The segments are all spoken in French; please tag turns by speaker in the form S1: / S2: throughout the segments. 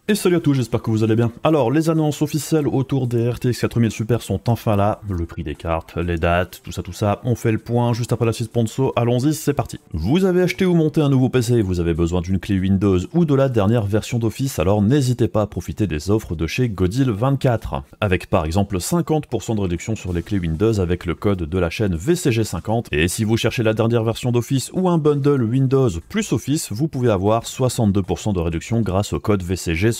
S1: Et salut à tous, j'espère que vous allez bien. Alors, les annonces officielles autour des RTX 4000 Super sont enfin là. Le prix des cartes, les dates, tout ça, on fait le point juste après la suite sponsor. Allons-y, c'est parti. Vous avez acheté ou monté un nouveau PC, vous avez besoin d'une clé Windows ou de la dernière version d'Office, alors n'hésitez pas à profiter des offres de chez Godil24. Avec par exemple 50% de réduction sur les clés Windows avec le code de la chaîne VCG50. Et si vous cherchez la dernière version d'Office ou un bundle Windows plus Office, vous pouvez avoir 62% de réduction grâce au code VCG62.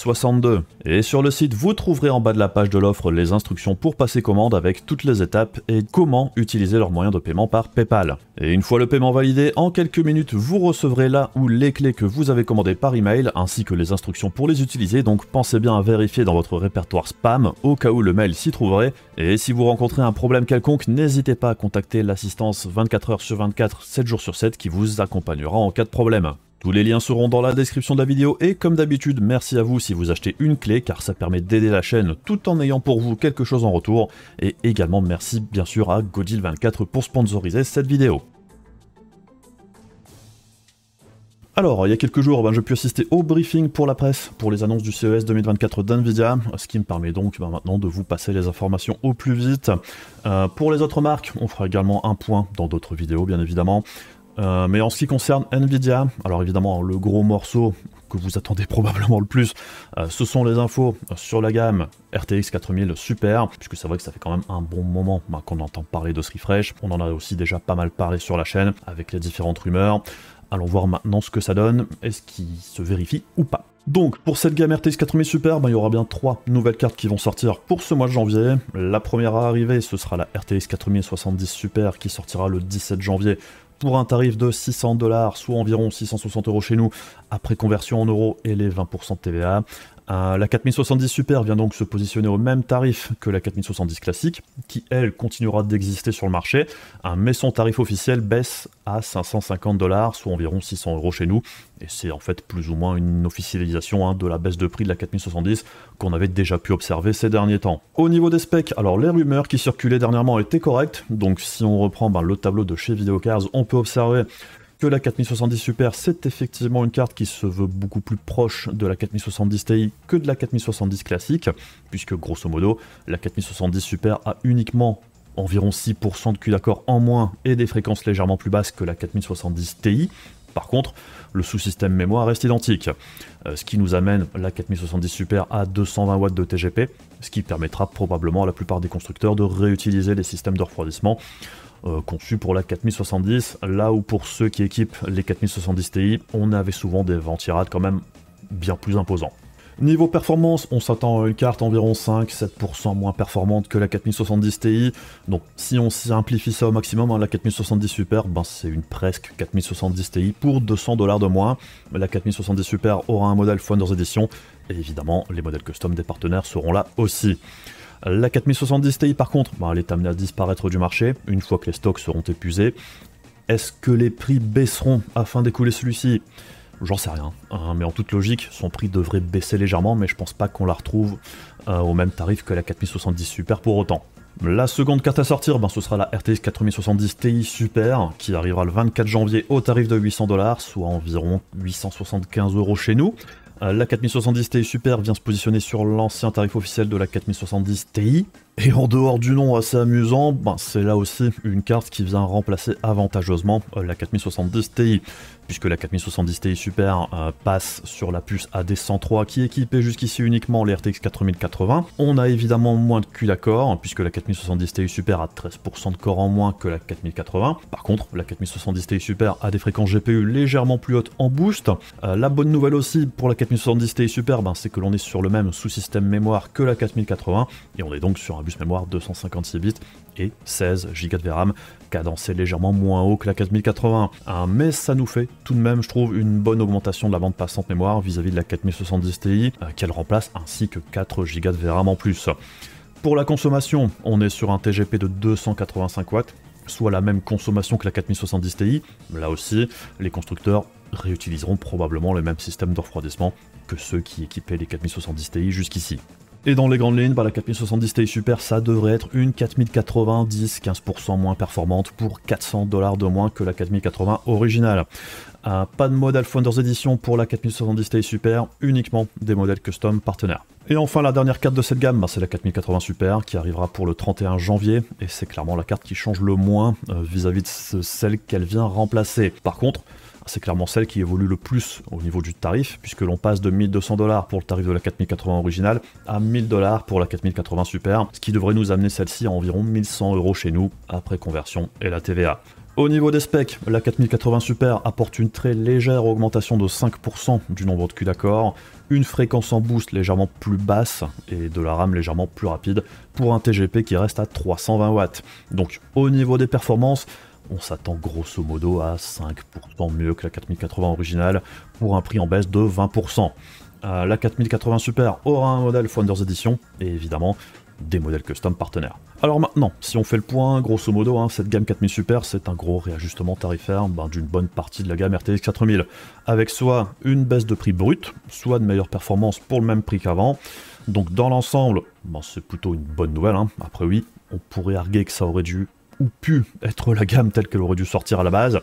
S1: Et sur le site, vous trouverez en bas de la page de l'offre les instructions pour passer commande avec toutes les étapes et comment utiliser leur moyen de paiement par PayPal. Et une fois le paiement validé, en quelques minutes, vous recevrez là où les clés que vous avez commandées par email ainsi que les instructions pour les utiliser, donc pensez bien à vérifier dans votre répertoire spam au cas où le mail s'y trouverait. Et si vous rencontrez un problème quelconque, n'hésitez pas à contacter l'assistance 24h sur 24, 7 jours sur 7 qui vous accompagnera en cas de problème. Tous les liens seront dans la description de la vidéo et comme d'habitude, merci à vous si vous achetez une clé car ça permet d'aider la chaîne tout en ayant pour vous quelque chose en retour. Et également merci bien sûr à Godil24 pour sponsoriser cette vidéo. Alors, il y a quelques jours, j'ai pu assister au briefing pour la presse, pour les annonces du CES 2024 d'NVIDIA, ce qui me permet donc maintenant de vous passer les informations au plus vite. Pour les autres marques, on fera également un point dans d'autres vidéos bien évidemment. Mais en ce qui concerne Nvidia, alors évidemment le gros morceau que vous attendez probablement le plus, ce sont les infos sur la gamme RTX 4000 Super, puisque c'est vrai que ça fait quand même un bon moment qu'on entend parler de ce refresh. On en a aussi déjà pas mal parlé sur la chaîne avec les différentes rumeurs. Allons voir maintenant ce que ça donne, est-ce qu'il se vérifie ou pas. Donc pour cette gamme RTX 4000 Super, il y aura bien 3 nouvelles cartes qui vont sortir pour ce mois de janvier. La première à arriver, ce sera la RTX 4070 Super qui sortira le 17 janvier pour un tarif de 600 $, soit environ 660 € chez nous, après conversion en euros et les 20% de TVA. La 4070 Super vient donc se positionner au même tarif que la 4070 classique, qui elle continuera d'exister sur le marché, mais son tarif officiel baisse à 550 $, soit environ 600 € chez nous, et c'est en fait plus ou moins une officialisation de la baisse de prix de la 4070 qu'on avait déjà pu observer ces derniers temps. Au niveau des specs, alors les rumeurs qui circulaient dernièrement étaient correctes, donc si on reprend le tableau de chez Videocars, on peut observer que la 4070 Super, c'est effectivement une carte qui se veut beaucoup plus proche de la 4070 Ti que de la 4070 classique, puisque grosso modo, la 4070 Super a uniquement environ 6% de QI d'accord en moins et des fréquences légèrement plus basses que la 4070 Ti. Par contre, le sous-système mémoire reste identique, ce qui nous amène la 4070 Super à 220 watts de TGP, ce qui permettra probablement à la plupart des constructeurs de réutiliser les systèmes de refroidissement conçus pour la 4070, là où pour ceux qui équipent les 4070 Ti, on avait souvent des ventirades quand même bien plus imposants. Niveau performance, on s'attend à une carte environ 5-7% moins performante que la 4070 Ti, donc si on simplifie ça au maximum, la 4070 Super, c'est une presque 4070 Ti pour 200 $ de moins. La 4070 Super aura un modèle Founders Edition, et évidemment les modèles custom des partenaires seront là aussi. La 4070 Ti par contre, elle est amenée à disparaître du marché une fois que les stocks seront épuisés. Est-ce que les prix baisseront afin d'écouler celui-ci ? J'en sais rien, mais en toute logique, son prix devrait baisser légèrement, mais je pense pas qu'on la retrouve au même tarif que la 4070 Super pour autant. La seconde carte à sortir, ce sera la RTX 4070 Ti Super, qui arrivera le 24 janvier au tarif de 800 $, soit environ 875 € chez nous. La 4070 Ti Super vient se positionner sur l'ancien tarif officiel de la 4070 Ti. Et en dehors du nom assez amusant, c'est là aussi une carte qui vient remplacer avantageusement la 4070 Ti, puisque la 4070 Ti Super passe sur la puce AD103 qui équipait jusqu'ici uniquement les RTX 4080. On a évidemment moins de QI d'accord, puisque la 4070 Ti Super a 13% de corps en moins que la 4080. Par contre, la 4070 Ti Super a des fréquences GPU légèrement plus hautes en boost. La bonne nouvelle aussi pour la 4070 Ti Super, c'est que l'on est sur le même sous-système mémoire que la 4080, et on est donc sur un bus mémoire 256 bits et 16 Go de VRAM, cadencé légèrement moins haut que la 4080. Mais ça nous fait tout de même, je trouve, une bonne augmentation de la bande passante mémoire vis-à-vis de la 4070 Ti, qu'elle remplace, ainsi que 4 Go de VRAM en plus. Pour la consommation, on est sur un TGP de 285 watts, soit la même consommation que la 4070 Ti. Là aussi, les constructeurs réutiliseront probablement le même système de refroidissement que ceux qui équipaient les 4070 Ti jusqu'ici. Et dans les grandes lignes, la 4070 Ti Super, ça devrait être une 4090, 15% moins performante pour 400 $ de moins que la 4080 originale. Pas de modèle Founders Edition pour la 4070 Ti Super, uniquement des modèles custom partenaires. Et enfin la dernière carte de cette gamme, c'est la 4080 Super qui arrivera pour le 31 janvier, et c'est clairement la carte qui change le moins vis-à-vis de celle qu'elle vient remplacer. Par contre, c'est clairement celle qui évolue le plus au niveau du tarif, puisque l'on passe de 1200 $ pour le tarif de la 4080 originale à 1000 $ pour la 4080 Super, ce qui devrait nous amener celle-ci à environ 1100 € chez nous, après conversion et la TVA. Au niveau des specs, la 4080 Super apporte une très légère augmentation de 5% du nombre de culs d'accord, une fréquence en boost légèrement plus basse et de la RAM légèrement plus rapide pour un TGP qui reste à 320 watts. Donc au niveau des performances, on s'attend grosso modo à 5% mieux que la 4080 originale pour un prix en baisse de 20%. La 4080 Super aura un modèle Founders Edition et évidemment des modèles custom partenaires. Alors maintenant, si on fait le point, grosso modo, cette gamme 4000 Super, c'est un gros réajustement tarifaire d'une bonne partie de la gamme RTX 4000, avec soit une baisse de prix brut, soit de meilleures performances pour le même prix qu'avant. Donc dans l'ensemble, c'est plutôt une bonne nouvelle. Après oui, on pourrait arguer que ça aurait dû ou pu être la gamme telle qu'elle aurait dû sortir à la base,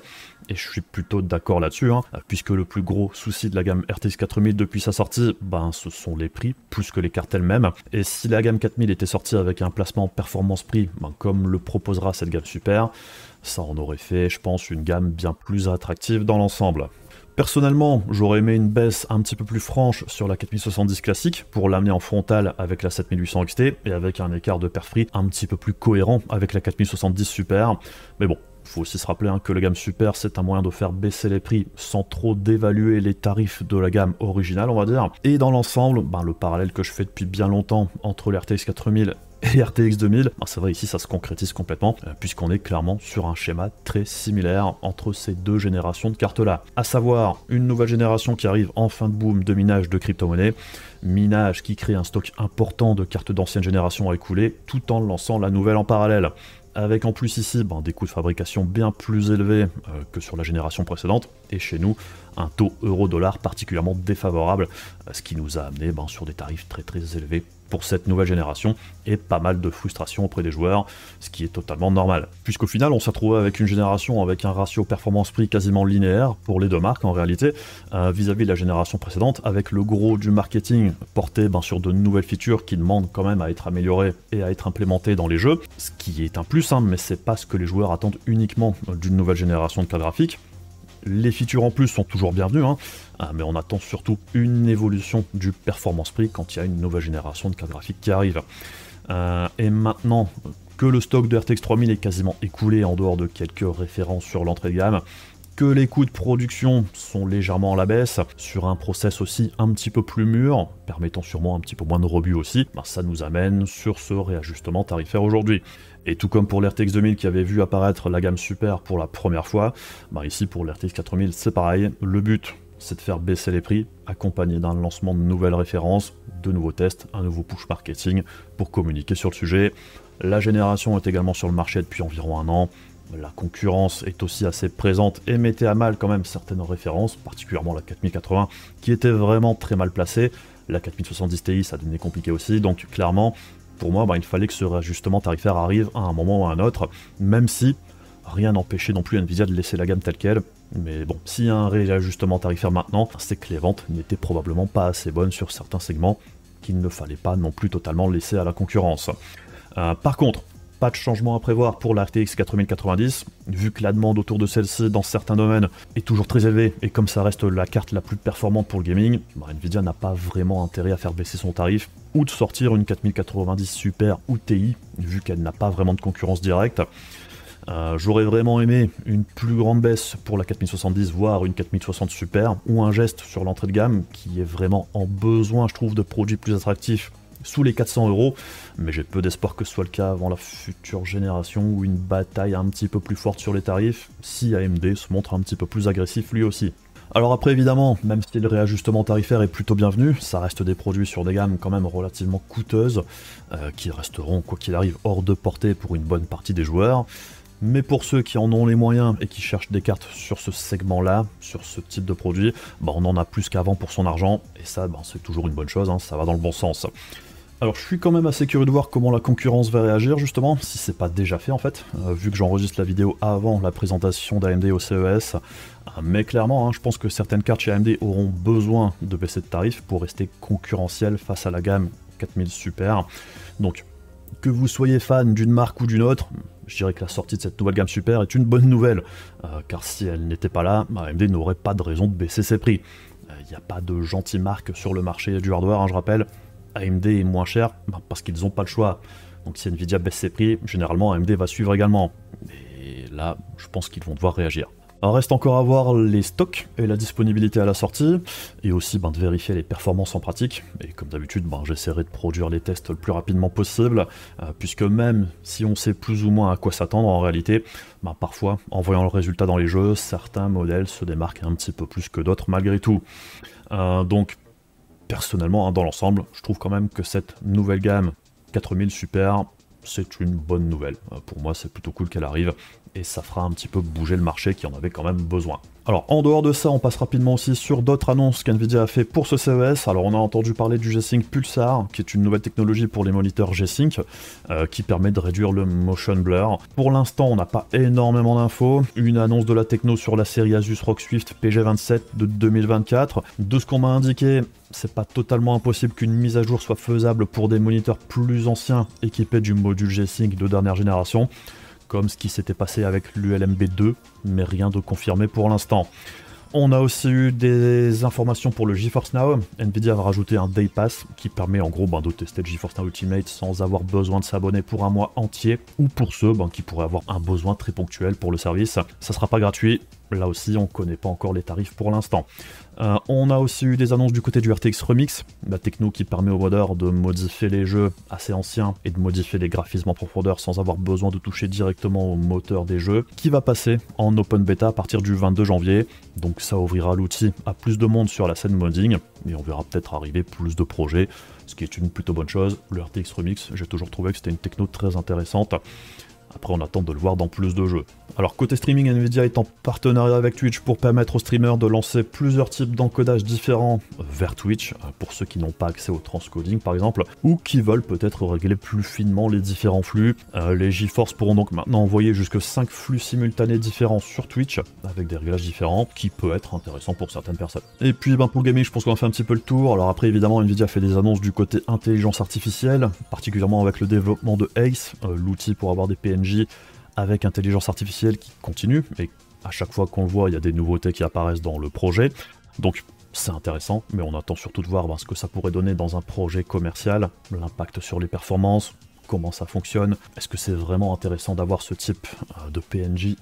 S1: et je suis plutôt d'accord là-dessus, puisque le plus gros souci de la gamme RTX 4000 depuis sa sortie, ce sont les prix, plus que les cartes elles-mêmes, et si la gamme 4000 était sortie avec un placement performance-prix, comme le proposera cette gamme Super, ça en aurait fait, je pense, une gamme bien plus attractive dans l'ensemble. Personnellement, j'aurais aimé une baisse un petit peu plus franche sur la 4070 classique pour l'amener en frontal avec la 7800 XT et avec un écart de perf-prix un petit peu plus cohérent avec la 4070 Super. Mais bon, faut aussi se rappeler que la gamme Super, c'est un moyen de faire baisser les prix sans trop dévaluer les tarifs de la gamme originale, on va dire. Et dans l'ensemble, le parallèle que je fais depuis bien longtemps entre les RTX 4000 et RTX 2000, c'est vrai ici ça se concrétise complètement, puisqu'on est clairement sur un schéma très similaire entre ces deux générations de cartes là, à savoir une nouvelle génération qui arrive en fin de boom de minage de crypto-monnaie, minage qui crée un stock important de cartes d'ancienne génération à écouler, tout en lançant la nouvelle en parallèle. Avec en plus ici des coûts de fabrication bien plus élevés que sur la génération précédente, et chez nous, un taux euro-dollar particulièrement défavorable, ce qui nous a amené sur des tarifs très très élevés pour cette nouvelle génération, et pas mal de frustration auprès des joueurs, ce qui est totalement normal. Puisqu'au final, on s'est retrouvé avec une génération avec un ratio performance-prix quasiment linéaire pour les deux marques en réalité, vis-à-vis de la génération précédente, avec le gros du marketing porté sur de nouvelles features qui demandent quand même à être améliorées et à être implémentées dans les jeux, ce qui est un plus, mais c'est pas ce que les joueurs attendent uniquement d'une nouvelle génération de cartes graphiques. Les features en plus sont toujours bienvenues, mais on attend surtout une évolution du performance-prix quand il y a une nouvelle génération de cartes graphiques qui arrive. Et maintenant que le stock de RTX 3000 est quasiment écoulé en dehors de quelques références sur l'entrée de gamme, que les coûts de production sont légèrement à la baisse, sur un process aussi un petit peu plus mûr, permettant sûrement un petit peu moins de rebut aussi, ça nous amène sur ce réajustement tarifaire aujourd'hui. Et tout comme pour l'RTX 2000 qui avait vu apparaître la gamme Super pour la première fois, ici pour l'RTX 4000 c'est pareil, le but c'est de faire baisser les prix, accompagné d'un lancement de nouvelles références, de nouveaux tests, un nouveau push marketing pour communiquer sur le sujet. La génération est également sur le marché depuis environ un an, la concurrence est aussi assez présente et mettait à mal quand même certaines références, particulièrement la 4080 qui était vraiment très mal placée, la 4070 Ti ça devenait compliqué aussi, donc clairement pour moi il fallait que ce réajustement tarifaire arrive à un moment ou à un autre, même si rien n'empêchait non plus Nvidia de laisser la gamme telle qu'elle. Mais bon, s'il y a un réajustement tarifaire maintenant, c'est que les ventes n'étaient probablement pas assez bonnes sur certains segments qu'il ne fallait pas non plus totalement laisser à la concurrence. Par contre, pas de changement à prévoir pour la RTX 4090, vu que la demande autour de celle-ci dans certains domaines est toujours très élevée, et comme ça reste la carte la plus performante pour le gaming, Nvidia n'a pas vraiment intérêt à faire baisser son tarif, ou de sortir une 4090 Super ou TI, vu qu'elle n'a pas vraiment de concurrence directe. J'aurais vraiment aimé une plus grande baisse pour la 4070, voire une 4060 Super, ou un geste sur l'entrée de gamme qui est vraiment en besoin, je trouve, de produits plus attractifs sous les 400 €, mais j'ai peu d'espoir que ce soit le cas avant la future génération ou une bataille un petit peu plus forte sur les tarifs, si AMD se montre un petit peu plus agressif lui aussi. Alors après évidemment, même si le réajustement tarifaire est plutôt bienvenu, ça reste des produits sur des gammes quand même relativement coûteuses, qui resteront quoi qu'il arrive hors de portée pour une bonne partie des joueurs. Mais pour ceux qui en ont les moyens et qui cherchent des cartes sur ce segment-là, sur ce type de produit, on en a plus qu'avant pour son argent, et ça c'est toujours une bonne chose, ça va dans le bon sens. Alors je suis quand même assez curieux de voir comment la concurrence va réagir justement, si c'est pas déjà fait en fait, vu que j'enregistre la vidéo avant la présentation d'AMD au CES, mais clairement je pense que certaines cartes chez AMD auront besoin de baisser de tarif pour rester concurrentielles face à la gamme 4000 Super. Donc que vous soyez fan d'une marque ou d'une autre, je dirais que la sortie de cette nouvelle gamme Super est une bonne nouvelle, car si elle n'était pas là, AMD n'aurait pas de raison de baisser ses prix. Il n'y a pas de gentille marque sur le marché du hardware, je rappelle. AMD est moins cher parce qu'ils n'ont pas le choix. Donc si Nvidia baisse ses prix, généralement AMD va suivre également. Et là, je pense qu'ils vont devoir réagir. Alors reste encore à voir les stocks et la disponibilité à la sortie, et aussi de vérifier les performances en pratique. Et comme d'habitude, j'essaierai de produire les tests le plus rapidement possible, puisque même si on sait plus ou moins à quoi s'attendre en réalité, parfois, en voyant le résultat dans les jeux, certains modèles se démarquent un petit peu plus que d'autres malgré tout. Donc personnellement, dans l'ensemble, je trouve quand même que cette nouvelle gamme 4000 Super, c'est une bonne nouvelle. Pour moi, c'est plutôt cool qu'elle arrive, et ça fera un petit peu bouger le marché qui en avait quand même besoin. Alors, en dehors de ça, on passe rapidement aussi sur d'autres annonces qu'NVIDIA a fait pour ce CES. Alors, on a entendu parler du G-Sync Pulsar, qui est une nouvelle technologie pour les moniteurs G-Sync, qui permet de réduire le motion blur. Pour l'instant, on n'a pas énormément d'infos. Une annonce de la techno sur la série Asus ROG Swift PG27 de 2024. De ce qu'on m'a indiqué, c'est pas totalement impossible qu'une mise à jour soit faisable pour des moniteurs plus anciens équipés du module G-Sync de dernière génération, comme ce qui s'était passé avec l'ULMB2, mais rien de confirmé pour l'instant. On a aussi eu des informations pour le GeForce Now. Nvidia va rajouter un Day Pass qui permet en gros de tester le GeForce Now Ultimate sans avoir besoin de s'abonner pour un mois entier, ou pour ceux qui pourraient avoir un besoin très ponctuel pour le service. Ça sera pas gratuit, là aussi on connaît pas encore les tarifs pour l'instant. On a aussi eu des annonces du côté du RTX Remix, la techno qui permet aux modeurs de modifier les jeux assez anciens et de modifier les graphismes en profondeur sans avoir besoin de toucher directement au moteur des jeux, qui va passer en open beta à partir du 22 janvier. Donc ça ouvrira l'outil à plus de monde sur la scène modding, et on verra peut-être arriver plus de projets, ce qui est une plutôt bonne chose. Le RTX Remix, j'ai toujours trouvé que c'était une techno très intéressante. Après, on attend de le voir dans plus de jeux. Alors, côté streaming, Nvidia est en partenariat avec Twitch pour permettre aux streamers de lancer plusieurs types d'encodage différents vers Twitch, pour ceux qui n'ont pas accès au transcoding par exemple, ou qui veulent peut-être régler plus finement les différents flux. Les GeForce pourront donc maintenant envoyer jusque 5 flux simultanés différents sur Twitch, avec des réglages différents, qui peut être intéressant pour certaines personnes. Et puis, pour le gaming, je pense qu'on a fait un petit peu le tour. Alors après, évidemment, Nvidia fait des annonces du côté intelligence artificielle, particulièrement avec le développement de Ace, l'outil pour avoir des PNJ avec intelligence artificielle qui continue, et à chaque fois qu'on le voit, il y a des nouveautés qui apparaissent dans le projet, donc c'est intéressant, mais on attend surtout de voir ce que ça pourrait donner dans un projet commercial, l'impact sur les performances, comment ça fonctionne, est-ce que c'est vraiment intéressant d'avoir ce type de PNJ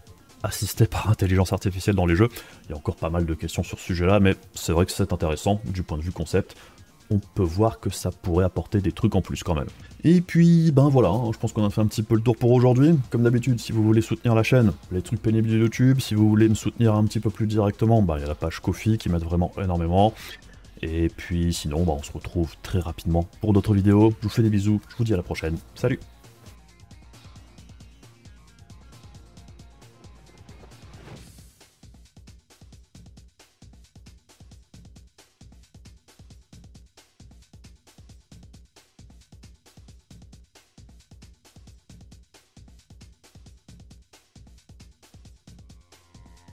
S1: assisté par intelligence artificielle dans les jeux. Il y a encore pas mal de questions sur ce sujet-là, mais c'est vrai que c'est intéressant du point de vue concept. On peut voir que ça pourrait apporter des trucs en plus quand même. Et puis, voilà, je pense qu'on a fait un petit peu le tour pour aujourd'hui. Comme d'habitude, si vous voulez soutenir la chaîne, les trucs pénibles de YouTube, si vous voulez me soutenir un petit peu plus directement, il y a la page Ko-fi qui m'aide vraiment énormément. Et puis sinon, on se retrouve très rapidement pour d'autres vidéos. Je vous fais des bisous, je vous dis à la prochaine. Salut!